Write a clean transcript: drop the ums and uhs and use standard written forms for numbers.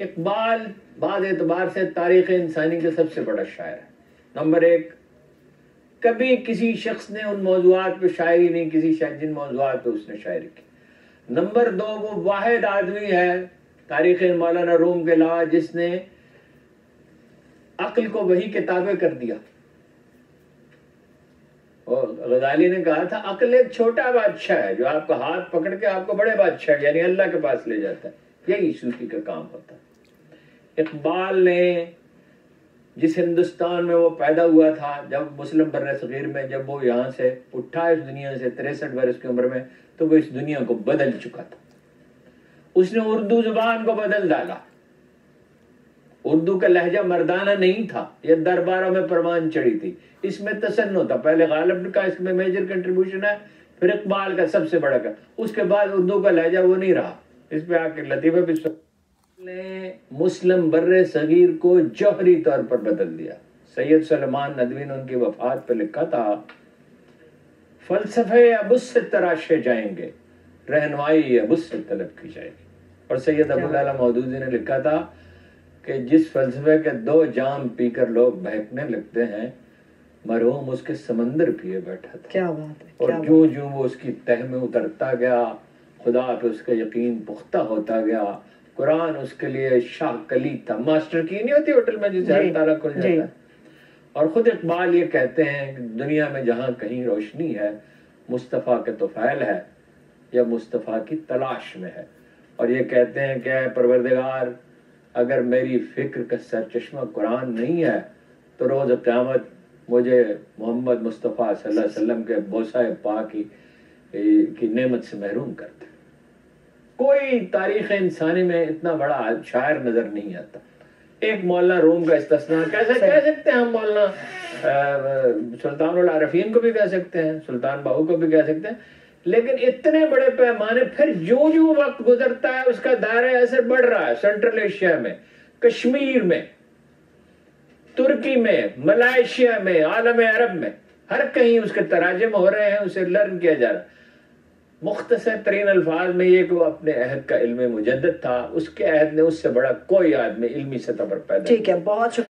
اقبال بعض اعتبار سے تاریخ انسانی کے سب سے بڑا شاعر ہے۔ نمبر ایک، کبھی کسی شخص نے ان موضوعات پہ شاعری نہیں کسی جن موضوعات پہ اس نے شاعری کی۔ نمبر دو، وہ واحد آدمی ہے تاریخ مولانا روم کے علاوہ جس نے عقل کو وہی کتابیں کر دیا۔ اور غزالی نے کہا تھا عقل ایک چھوٹا بادشاہ ہے جو آپ کا ہاتھ پکڑ کے آپ کو بڑے بادشاہ یعنی اللہ کے پاس لے جاتا ہے، یہی صوفی کا کام ہوتا ہے۔ اقبال نے جس ہندوستان میں وہ پیدا ہوا تھا، جب مسلم بر صغیر میں جب وہ یہاں سے اٹھا اس دنیا سے 63 برس کی عمر میں، تو وہ اس دنیا کو بدل چکا تھا۔ اس نے اردو زبان کو بدل ڈالا۔ اردو کا لہجہ مردانہ نہیں تھا، یہ درباروں میں پروان چڑھی تھی، اس میں تسنع تھا۔ پہلے غالب کا اس میں میجر کنٹریبیوشن ہے، پھر اقبال کا سب سے بڑا کا، اس کے بعد اردو کا لہجہ وہ نہیں رہا۔ اس پہ آ کے لطیفہ بھی نے مسلم بر صغیر کو جوہری طور پر بدل دیا۔ سید سلیمان ندوی نے ان کی وفات پہ لکھا تھا، فلسفے اب اس سے تراشے جائیں گے، رہنمائی اب اس سے طلب کی جائے گی۔ اور سید ابوالعلا مودودی نے لکھا تھا کہ جس فلسفے کے 2 جام پی کر لوگ بہکنے لگتے ہیں، مرحوم اس کے سمندر پیے بیٹھا تھا۔ کیا بات ہے۔ اور جوں جوں وہ اس کی تہ میں اترتا گیا، خدا پہ اس کا یقین پختہ ہوتا گیا۔ قرآن اس کے لیے شاہ کلید تھا، ماسٹر کی نہیں ہوتی ہوٹل میں جسے ہر تالا کھل جاتا ہے۔ اور خود اقبال یہ کہتے ہیں کہ دنیا میں جہاں کہیں روشنی ہے، مصطفیٰ کے طفیل ہے یا مصطفیٰ کی تلاش میں ہے۔ اور یہ کہتے ہیں کہ اے پروردگار، اگر میری فکر کا سرچشمہ قرآن نہیں ہے تو روز قیامت مجھے محمد مصطفیٰ صلی اللہ علیہ وسلم کے بوسہ پاک کی نعمت سے محروم کر دے۔ کوئی تاریخ انسانی میں اتنا بڑا شاعر نظر نہیں آتا۔ ایک مولانا روم کا استثناء کیسے کہہ سکتے ہیں ہم، مولانا سلطان العارفین کو بھی کہہ سکتے ہیں، سلطان باہو کو بھی کہہ سکتے ہیں، لیکن اتنے بڑے پیمانے پھر جو وقت گزرتا ہے اس کا دائرہ اثر بڑھ رہا ہے۔ سینٹرل ایشیا میں، کشمیر میں، ترکی میں، ملائیشیا میں، عالم عرب میں، ہر کہیں اس کے تراجم ہو رہے ہیں، اسے لرن کیا جا رہا ہے۔ مختصر ترین الفاظ میں یہ کہ وہ اپنے عہد کا علم مجدد تھا، اس کے عہد نے اس سے بڑا کوئی آدمی علمی سطح پر پیدا نہیں۔ ٹھیک ہے، بہت شکریہ۔